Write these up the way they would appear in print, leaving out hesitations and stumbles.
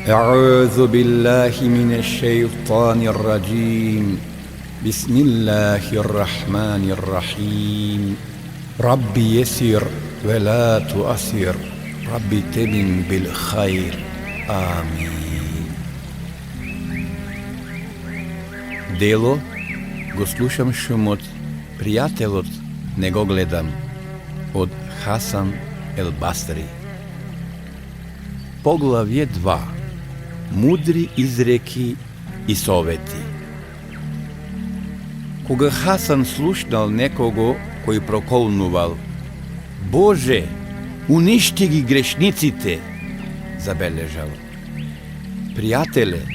أعوذ بالله من الشيطان الرجيم بسم الله الرحمن الرحيم ربي يسر ولا تؤثر ربي تمن بالخير آمين. Дело го слушам шумот, пријателот не го гледам, од Хасан ел Басри. Поглавје 2. Мудри изреки и совети. Кога Хасан слушнал некого кој проколнувал: Боже, уништи ги грешниците, забележал: Пријателе,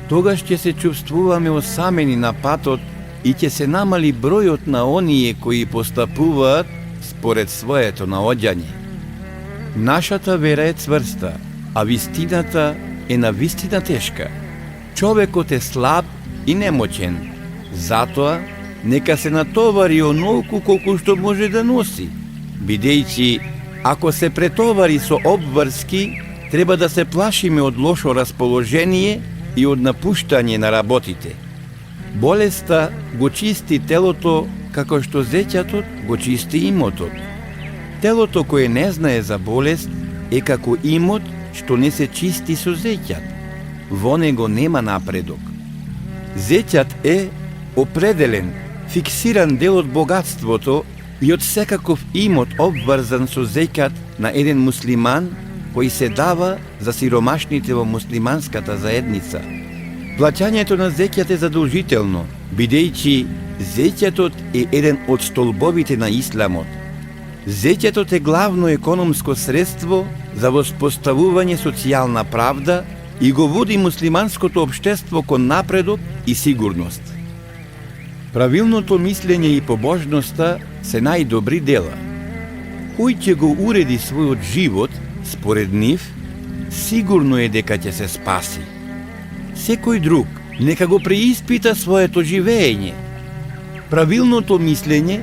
тогаш ќе се чувствуваме осамени на патот и ќе се намали бројот на оние кои постапуваат според своето наоѓање. Нашата вера е цврста, а вистината е навистина тешка. Човекот е слаб и немоćен, затоа нека се натовари онолку колку што може да носи, бидејќи ако се претовари со обврски, треба да се плашиме од лошо расположение и од напуштање на работите. Болеста го чисти телото како што зеќатот го чисти имотот. Телото кое не знае за болест е како имот што не се чисти со зеќат. Во него нема напредок. Зеќат е определен, фиксиран дел од богатството и од секаков имот обврзан со зеќат на еден муслиман кој се дава за сиромашните во муслиманската заедница. Плаќањето на зеќат е задолжително, бидејќи зеќатот е еден од столбовите на исламот. Зеќатот е главно економско средство за воспоставување социјална правда и го води муслиманското општество кон напредок и сигурност. Правилното мислење и побожноста се најдобри дела. Кој ќе го уреди својот живот според нив, сигурно е дека ќе се спаси. Секој друг нека го преиспита своето живење. Правилното мислење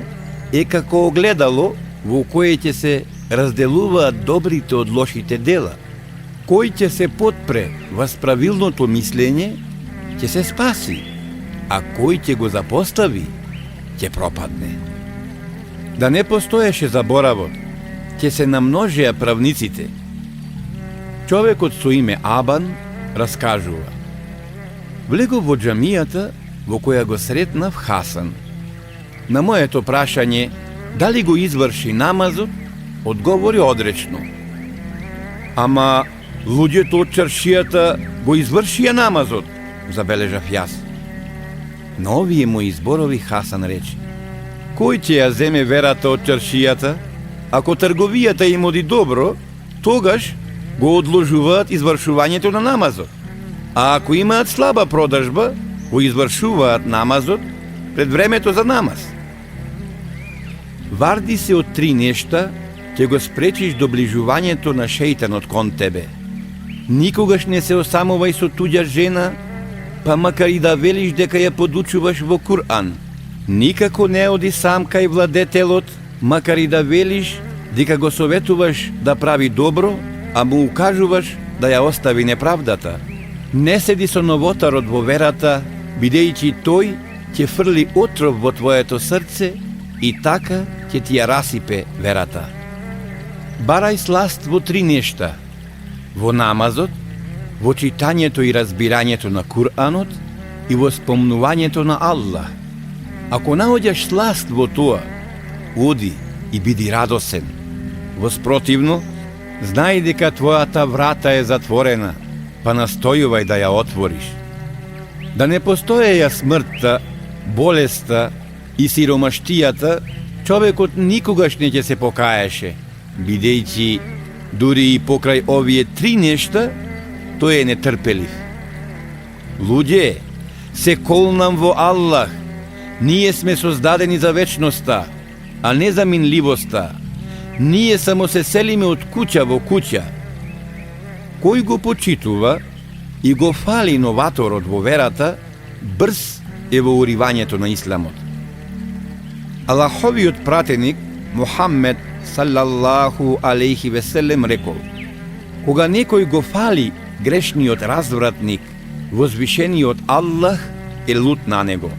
е како огледало во кое ќе се разделуваат добрите од лошите дела. Кој ќе се потпре во правилното мислење, ќе се спаси, а кој ќе го запостави, ќе пропадне. Да не постоеше заборавот, ќе се намножеа правниците. Човекот со име Абан раскажува: Влегов во џамијата во која го сретнав Хасан. На моето прашање дали го изврши намазот, одговори одречно: Ама луѓето од чаршијата го извршија намазот, забележав јас. На овие мои зборови Хасан рече: Кој ќе ја земе верата од чаршијата? Ако трговијата им оди добро, тогаш го одложуваат извршувањето на намазот. А ако имаат слаба продажба, го извршуваат намазот пред времето за намаз. Варди се од 3 нешта, ќе го спречиш доближувањето на шејтанот кон тебе. Никогаш не се осамувај со туѓа жена, па макар и да велиш дека ја подучуваш во Кур'ан. Никако не оди сам кај владетелот, макар и да велиш дека го советуваш да прави добро, а му укажуваш да ја остави неправдата. Не седи со новотарот во верата, бидејќи тој ќе фрли отров во твоето срце и така ќе ти ја расипе верата. Барај сласт во 3 нешта: во намазот, во читањето и разбирањето на Кур'анот и во спомнувањето на Аллах. Ако наоѓаш сласт во тоа, оди и биди радосен. Воспротивно, знај дека твојата врата е затворена, па настојувај да ја отвориш. Да не постоеја смртта, болеста и сиромаштијата, човекот никогаш не ќе се покаеше, бидејќи дури и покрај овие 3 нешта, тој е нетрпелив. Луѓе, се колнам во Аллах, ние сме создадени за вечноста, а не за минливоста. Ние само се селиме од куќа во куќа. Кој го почитува и го фали новаторот во верата, брз е во уривањето на исламот. Аллаховиот пратеник Мухаммед салаллаху алейхи веселем рекол: Кога некој го фали грешниот развратник, возвишениот Аллах е лут на него.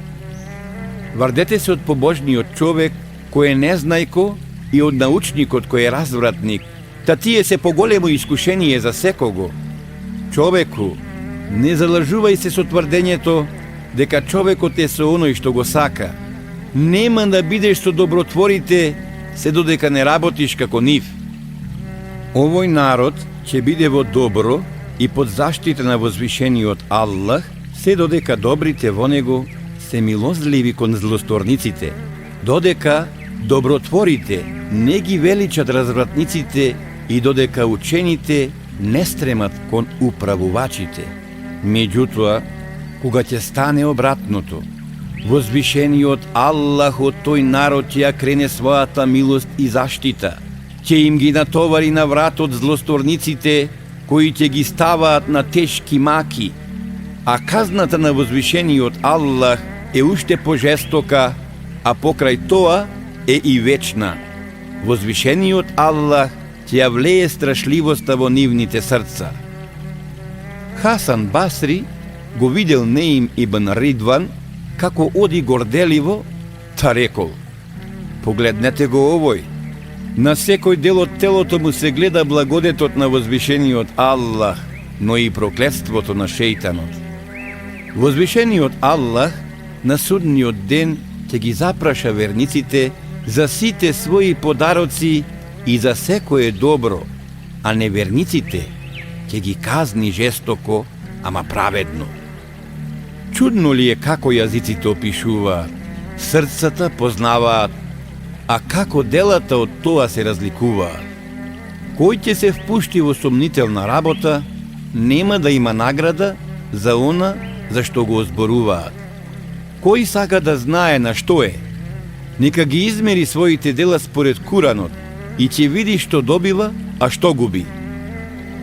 Вардете се од побожниот човек кој е незнајко и од научникот кој е развратник, та тие се поголемо искушение за секого. Човеку, не залажувај се со тврдењето дека човекот е со оној што го сака. Нема да бидеш со добротворите се додека не работиш како нив. Овој народ ќе биде во добро и под заштита на возвишениот Аллах, се додека добрите во него се милозливи кон злосторниците, додека добротворите не ги величат развратниците и додека учените не стремат кон управувачите. Меѓутоа, кога ќе стане обратното, возвишениот Аллах од тој народ ќе ја крене својата милост и заштита, ќе им ги натовари на вратот злосторниците, кои ќе ги ставаат на тешки маки, а казната на возвишениот Аллах е уште пожестока, а покрај тоа е и вечна. Возвишениот Аллах ќе ја влее страшливоста во нивните срца. Хасан Басри го видел Неим ибн Ридван како оди горделиво, та рекол: погледнете го овој. На секој дел од телото му се гледа благодетот на возвишениот Аллах, но и проклетството на шејтанот. Возвишениот Аллах на судниот ден ќе ги запраша верниците за сите своји подароци и за секое добро, а неверниците ќе ги казни жестоко, ама праведно. Чудно ли е како јазиците опишуваат, срцата познаваат, а како делата од тоа се разликуваат. Кој ќе се впушти во сомнителна работа, нема да има награда за она за што го озборуваат. Кој сака да знае на што е, нека ги измери своите дела според Куранот и ќе види што добива, а што губи.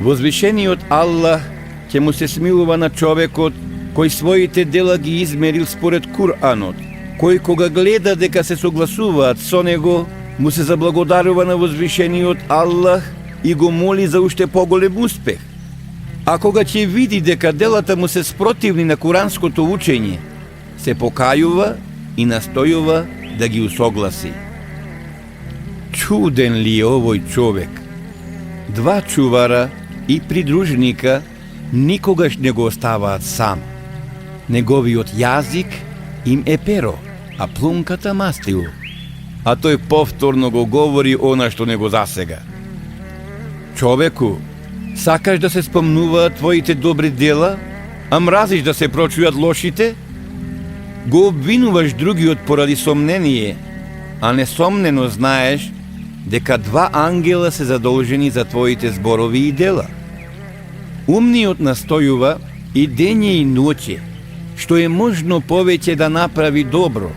Возвишениот Аллах ќе му се смилува на човекот кој своите дела ги измерил според Куранот, кој кога гледа дека се согласуваат со него, му се заблагодарува на возвишениот Аллах и го моли за уште поголем успех. А кога ќе види дека делата му се спротивни на куранското учење, се покајува и настојува да ги усогласи. Чуден ли е овој човек? Два чувара и придружника никогаш не го оставаат сам. Неговиот јазик им е перо, а плунката мастило. А тој повторно го говори она што не го засега. Човеку, сакаш да се спомнуваат твоите добри дела, а мразиш да се прочујат лошите? Го обвинуваш другиот поради сомнение, а несомнено знаеш дека два ангела се задолжени за твоите зборови и дела. Умниот настојува и дење и ноќе, што е можно повеќе да направи добро,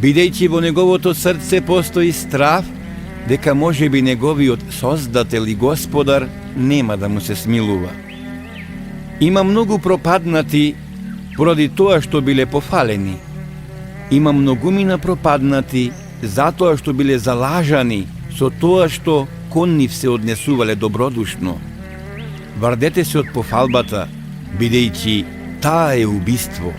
бидејќи во неговото срце постои страв дека можеби неговиот Создател и Господар нема да му се смилува. Има многу пропаднати поради тоа што биле пофалени. Има многумина пропаднати затоа што биле залажани со тоа што кон нив се однесувале добродушно. Вардете се од пофалбата, бидејќи таа е убиство.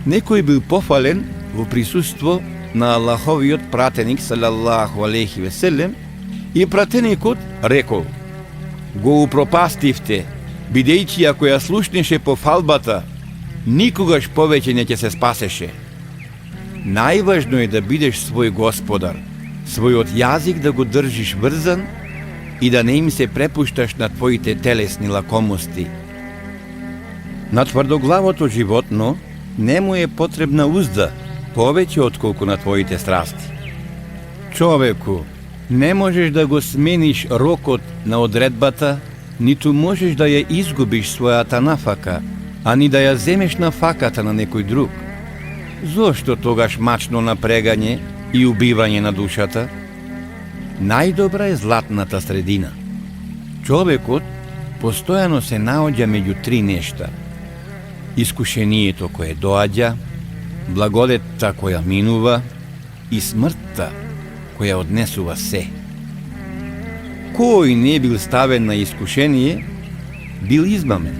Некој бил пофален во присуство на Аллаховиот пратеник салаллаху алейхи ве селем и пратеникот рекол: го упропастивте, бидејќи ако ја слушнеше пофалбата, никогаш повеќе не ќе се спасеше. Најважно е да бидеш свој господар, својот јазик да го држиш врзан и да не им се препушташ на твоите телесни лакомости. На тврдоглавото животно не му е потребна узда, повеќе отколку на твоите страсти. Човеку, не можеш да го смениш рокот на одредбата, ниту можеш да ја изгубиш својата нафака, а ни да ја земеш на факата на некој друг. Зошто тогаш мачно напрегање и убивање на душата? Најдобра е златната средина. Човекот постојано се наоѓа меѓу три нешта: искушението кое доаѓа, благодетта која минува и смртта која однесува се. Кој не бил ставен на искушение, бил измамен.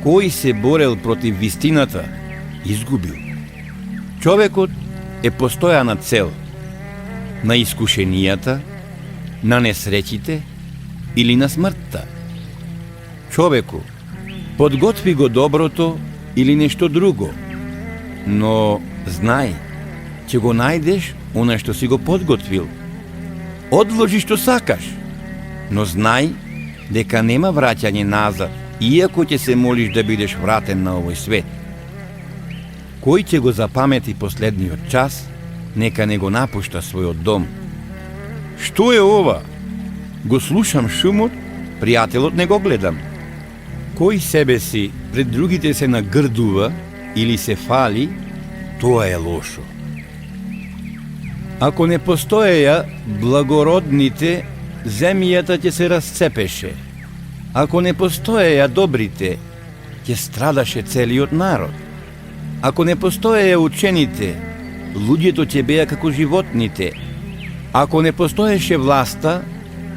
Кој се борел против вистината, изгубил. Човекот е постојана цел на искушенијата, на несреќите или на смртта. Човеку, подготви го доброто или нешто друго, но знај, ќе го најдеш она што си го подготвил. Одложи што сакаш, но знај дека нема враќање назад, иако ќе се молиш да бидеш вратен на овој свет. Кој ќе го запамети последниот час, нека не го напушта својот дом. Што е ова? Го слушам шумот, пријателот не го гледам. Кој себе си пред другите се нагрдува или се фали, тоа е лошо. Ако не постоеја благородните, земјата ќе се расцепеше. Ако не постоеја добрите, ќе страдаше целиот народ. Ако не постоеја учените, луѓето ќе беа како животните. Ако не постоеше власта,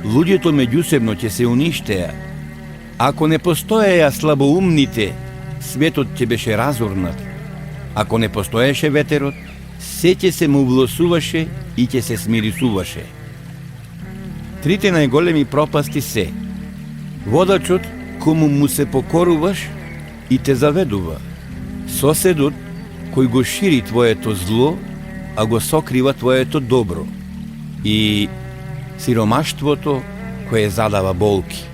луѓето меѓусебно ќе се уништеа. Ако не постоеја слабоумните, светот ќе беше разурнат. Ако не постоеше ветерот, се ќе се му влосуваше и ќе се смирисуваше. Трите најголеми пропасти се: водачот кому му се покоруваш и те заведува, соседот кој го шири твоето зло, а го сокрива твоето добро, и сиромаштвото кое задава болки.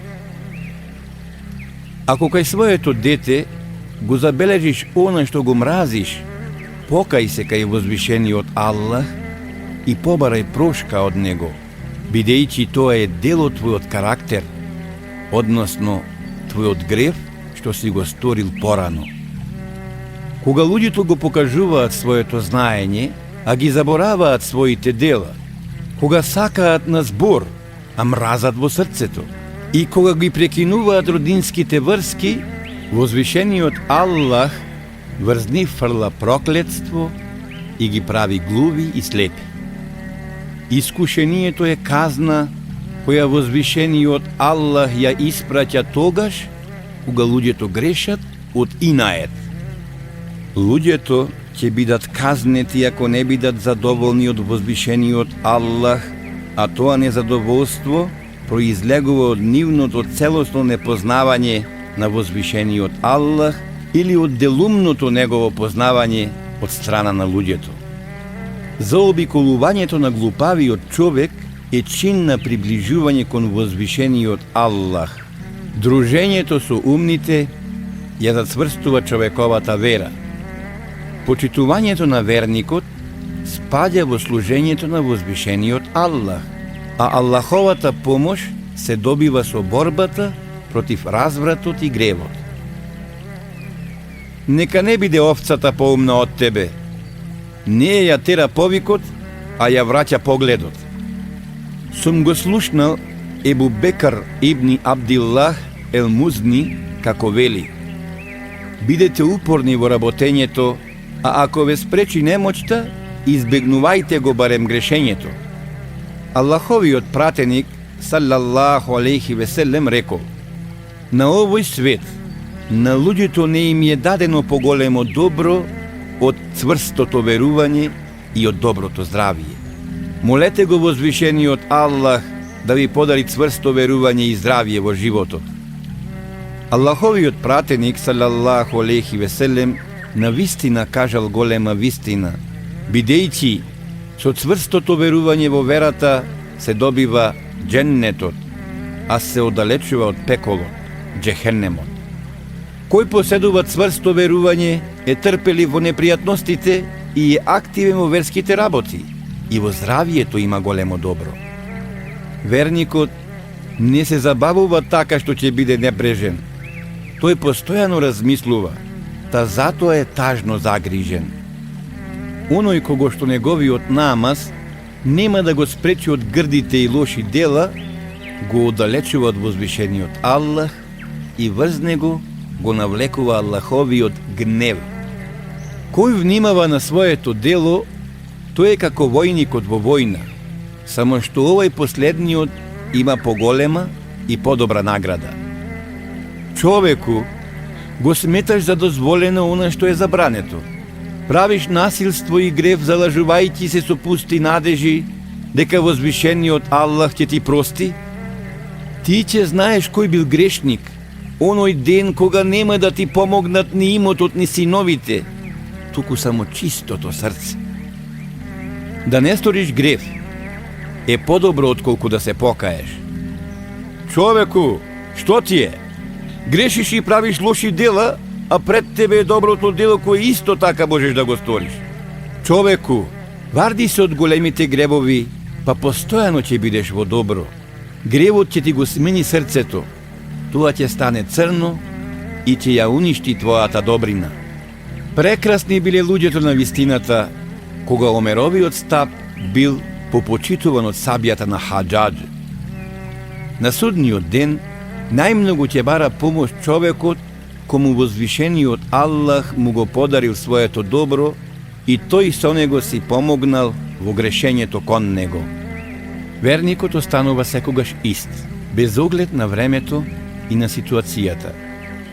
Ако кај своето дете го забележиш она што го мразиш, покај се кај возвишениот Аллах и побарај прошка од него, бидејќи тоа е дел од твојот карактер, односно твојот грев што си го сторил порано. Кога луѓето го покажуваат своето знаење, а ги забораваат своите дела, кога сакаат на збор, а мразат во срцето, и кога ги прекинуваат родинските врски, возвишениот Аллах врз нив фрла проклетство и ги прави глуви и слепи. Искушението е казна која возвишениот Аллах ја испраќа тогаш кога луѓето грешат од инаед. Луѓето ќе бидат казнети ако не бидат задоволни од возвишениот Аллах, а тоа незадоволство произлегува од нивното целосно непознавање на возвишениот Аллах или од делумното негово познавање од страна на луѓето. Заобиколувањето на глупавиот човек е чин на приближување кон возвишениот Аллах. Дружењето со умните ја зацврстува човековата вера. Почитувањето на верникот спаѓа во служењето на возвишениот Аллах, а Аллаховата помош се добива со борбата против развратот и гревот. Нека не биде овцата поумна од тебе. Не ја тера повикот, а ја враќа погледот. Сум го слушнал Ебу Бекар ибни Абдиллах ел Музни како вели: бидете упорни во работењето, а ако ве спречи немоќта, избегнувајте го барем грешењето. Аллаховиот пратеник саллаллаху алейхи веселем рекол: на овој свет на луѓето не им е дадено поголемо добро од цврстото верување и од доброто здравие. Молете го возвишениот Аллах да ви подари цврсто верување и здравие во животот. Аллаховиот пратеник саллаллаху алейхи веселем на вистина кажал голема вистина, бидејќи со цврстото верување во верата се добива џеннетот, а се оддалечува од пеколот, џехеннемот. Кој поседува цврсто верување е трпелив во непријатностите и е активен во верските работи, и во здравието има големо добро. Верникот не се забавува така што ќе биде небрежен. Тој постојано размислува, та затоа е тажно загрижен. Оној кого што неговиот намаз нема да го спречи од грдите и лоши дела, го оддалечува од возвишениот Аллах и врз него го навлекува Аллаховиот гнев. Кој внимава на своето дело, тој е како војникот во војна, само што овој последниот има поголема и подобра награда. Човеку, го сметаш за дозволено она што е забрането. Правиш насилство и грев, залажувајќи се со пусти надежи дека возвишениот Аллах ќе ти прости? Ти ќе знаеш кој бил грешник, оној ден кога нема да ти помогнат ни имотот ни синовите, туку само чистото срце. Да не сториш грев е подобро отколку да се покаеш. Човеку, што ти е? Грешиш и правиш лоши дела, а пред тебе е доброто дело кое исто така можеш да го сториш. Човеку, варди се од големите гребови, па постојано ќе бидеш во добро. Гревот ќе ти го смени срцето, тоа ќе стане црно и ќе ја уништи твојата добрина. Прекрасни биле луѓето на вистината, кога Омеровиот стап бил попочитуван од сабијата на Хаджадж. На судниот ден најмногу ќе бара помош човекот кому возвишениот Аллах му го подарил своето добро и тој со него си помогнал во грешењето кон него. Верникот останува секогаш ист, без оглед на времето и на ситуацијата.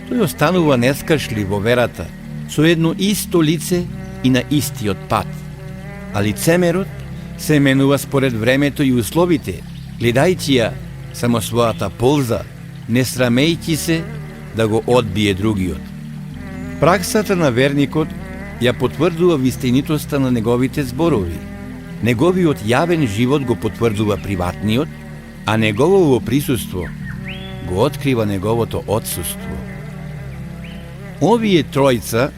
Тој останува нескршлив во верата, со едно исто лице и на истиот пат. А лицемерот се менува според времето и условите, гледајќи ја само својата полза, не срамејќи се да го одбие другиот. Праксата на верникот ја потврдува вистинитоста на неговите зборови. Неговиот јавен живот го потврдува приватниот, а неговото присуство го открива неговото отсуство. Овие тројца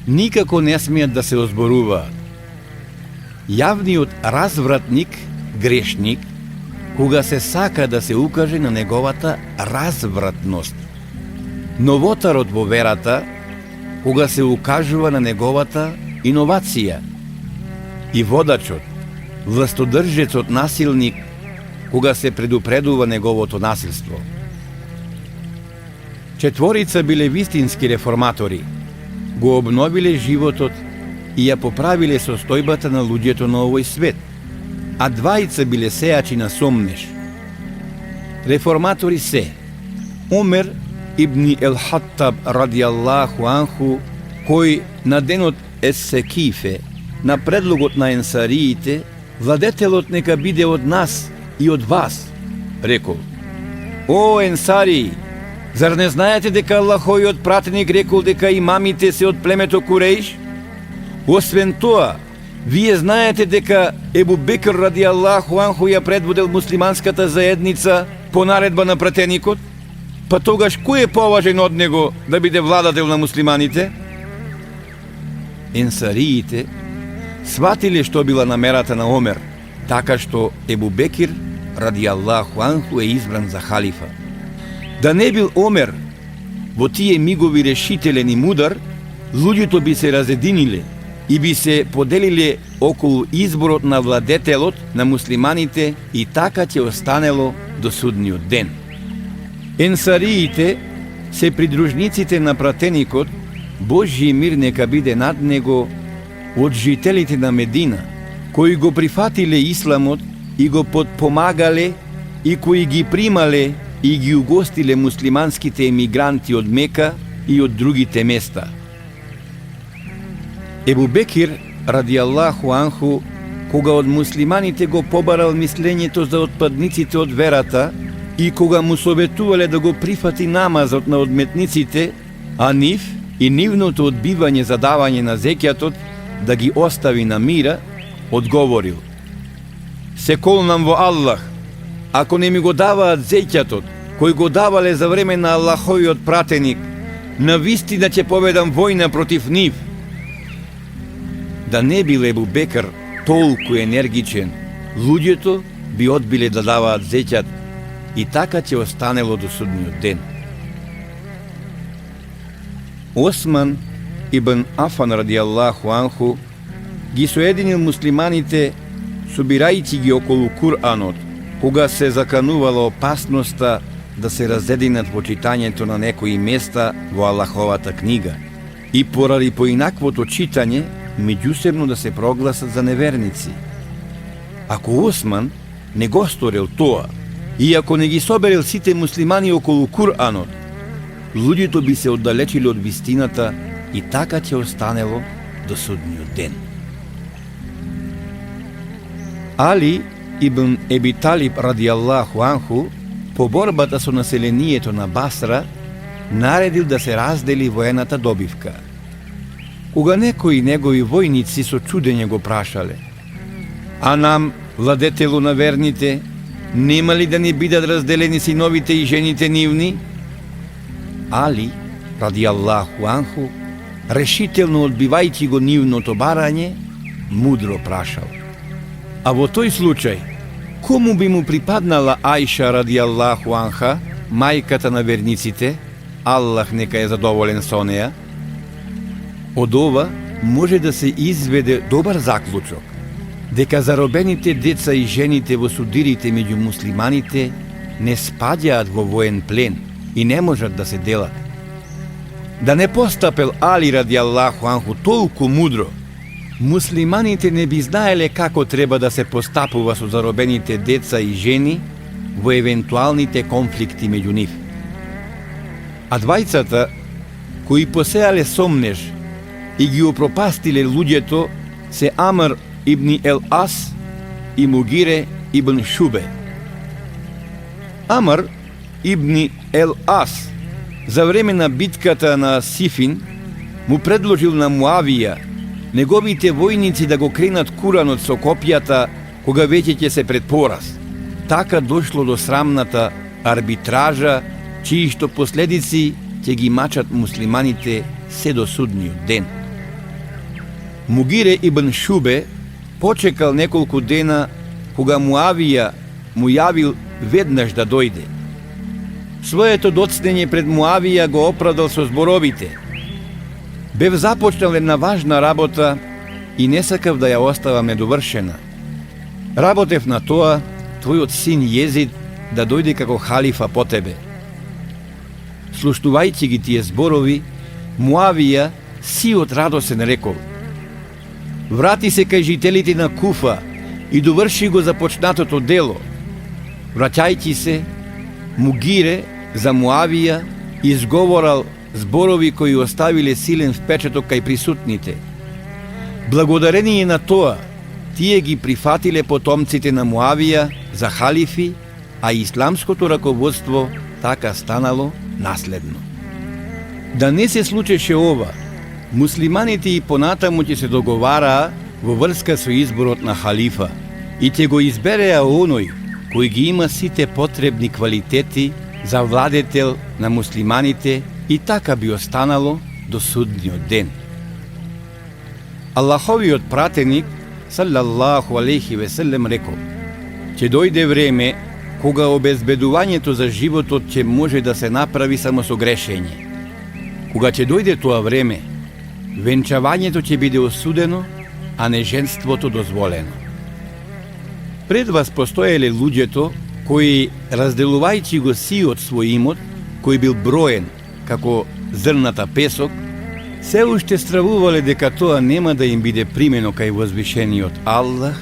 никако не смеат да се озборуваат. Јавниот развратник, грешник, кога се сака да се укаже на неговата развратност. Новотарот во верата, кога се укажува на неговата иновација. И водачот, властодржецот насилник, кога се предупредува неговото насилство. Четворица биле вистински реформатори, го обновиле животот и ја поправиле состојбата на луѓето на овој свет, а двајца биле сејачи на сомнеш. Реформатори се Омер ибн ел-Хаттаб радијаллаху анху, кој на денот Ес-Секифе, на предлогот на енсариите, владетелот нека биде од нас и од вас, рекол: О, енсарии, зар не знаете дека Аллаховиот пратеник рекол дека имамите се од племето Куреиш? Освен тоа, вие знаете дека Ебу Бекр радијаллаху анху ја предводел муслиманската заедница по наредба на пратеникот? Па тогаш кој е поважен од него да биде владател на муслиманите? Енсариите сватиле што била намерата на Омер, така што Ебу Бекир радијаллаху анху е избран за халифа. Да не бил Омер во тие мигови решителен и мудар, луѓето би се разединиле и би се поделиле околу изборот на владетелот на муслиманите и така ќе останело до судниот ден. Енсариите се придружниците на пратеникот, Божји мир нека биде над него, од жителите на Медина, кои го прифатиле исламот и го подпомагале и кои ги примале и ги угостиле муслиманските емигранти од Мека и од другите места. Ебу Бекир радијаллаху анху, кога од муслиманите го побарал мислењето за отпадниците од верата и кога му советувале да го прифати намазот на одметниците, а нив и нивното одбивање за давање на зекјатот да ги остави на мира, одговорил: Се колнам во Аллах, ако не ми го даваат зекјатот, кој го давале за време на Аллаховиот пратеник, навистина ќе поведам војна против нив. Да не бил Ебу Бекр толку енергичен, луѓето би одбиле да даваат зекјат и така ќе останело до судниот ден. Осман ибн Афан радијаллаху анху ги соединил муслиманите собирајќи ги околу Куранот, кога се заканувала опасноста да се разединат во читањето на некои места во Аллаховата книга и поради поинаквото читање меѓусебно да се прогласат за неверници. Ако Осман не го сторил тоа и ако не ги соберил сите муслимани околу Куранот, луѓето би се оддалечили од вистината и така ќе останело до судниот ден. Али ибн Еби Талиб радијаллаху анху по борбата со населението на Басра наредил да се раздели воената добивка. Кога некои негови војници со чудење го прашале: а нам, владетелу на верните, нема ли да ни бидат разделени синовите и жените нивни? Али, радијаллаху анху, решително одбивајќи го нивното барање, мудро прашал: а во тој случај, кому би му припаднала Аиша радијаллаху анха, мајката на верниците, Аллах нека е задоволен со неа? Од ова може да се изведе добар заклучок, дека заробените деца и жените во судирите меѓу муслиманите не спаѓаат во воен плен и не можат да се делат. Да не постапел Али радијаллаху анху толку мудро, муслиманите не би знаеле како треба да се постапува со заробените деца и жени во евентуалните конфликти меѓу нив. А двајцата, кои посеале сомнеж и ги упропастиле луѓето, се Амр ибн ел Ас и Мугире ибн Шубе. Амр ибн ел Ас за време на битката на Сифин му предложил на Муавија неговите војници да го кренат Куранот со копијата кога веќе ќе се пред пораз. Така дошло до срамната арбитража, чиишто последици ќе ги мачат муслиманите се до судниот ден. Мугире ибн Шубе почекал неколку дена кога Муавија му јавил веднаш да дојде. Своето доцнење пред Муавија го оправдал со зборовите: бев започнал една важна работа и не сакав да ја оставам недовршена. Работев на тоа твојот син Језид да дојде како халифа по тебе. Слушнувајќи ги тие зборови, Муавија сиот радосен рекол: врати се кај жителите на Куфа и доврши го започнатото дело. Враќајќи се, Мугире за Муавија изговорал зборови кои оставиле силен впечаток кај присутните. Благодарение на тоа, тие ги прифатиле потомците на Муавија за халифи, а исламското раководство така станало наследно. Да не се случеше ова, муслиманите и понатаму ќе се договараа во врска со изборот на халифа и ќе го избереа оној кој ги има сите потребни квалитети за владетел на муслиманите и така би останало до судниот ден. Аллаховиот пратеник салаллаху алейхи ве селем рекол: ќе дојде време кога обезбедувањето за животот ќе може да се направи само со грешење. Кога ќе дојде тоа време, венчавањето ќе биде осудено, а неженството дозволено. Пред вас постоеле луѓето кои, разделувајќи го сиот свој имот, кој бил броен како зрната песок, се уште стравувале дека тоа нема да им биде примено кај возвишениот Аллах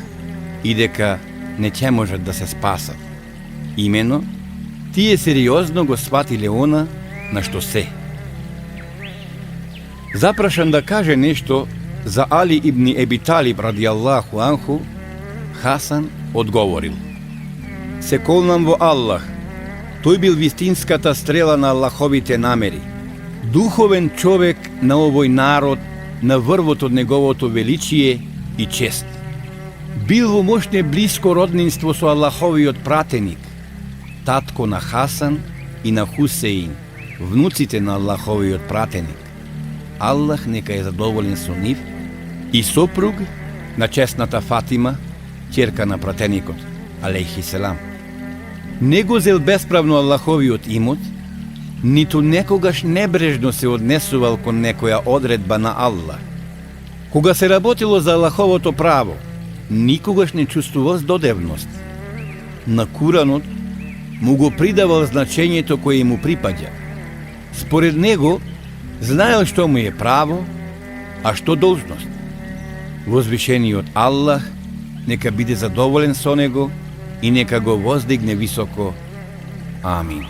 и дека не ќе можат да се спасат. Имено, тие сериозно го сватиле она на што се. Запрашан да каже нешто за Али ибн Еби Талиб радијаллаху анху, Хасан одговорил: се колнам во Аллах, тој бил вистинската стрела на Аллаховите намери, духовен човек на овој народ, на врвот од неговото величие и чест. Бил во мощне блиско роднинство со Аллаховиот пратеник, татко на Хасан и на Хусеин, внуците на Аллаховиот пратеник. Аллах нека е задоволен со нив, и сопруг на честната Фатима, ќерка на пратеникот, алейхи селам. Не го зел бесправно Аллаховиот имот, ниту некогаш небрежно се однесувал кон некоја одредба на Аллах. Кога се работило за Аллаховото право, никогаш не чувствувал здодевност. На Куранот му го придавал значењето кое му припаѓа. Според него, знаел што му е право, а што должност. Возвишениот Аллах нека биде задоволен со него и нека го воздигне високо. Амин.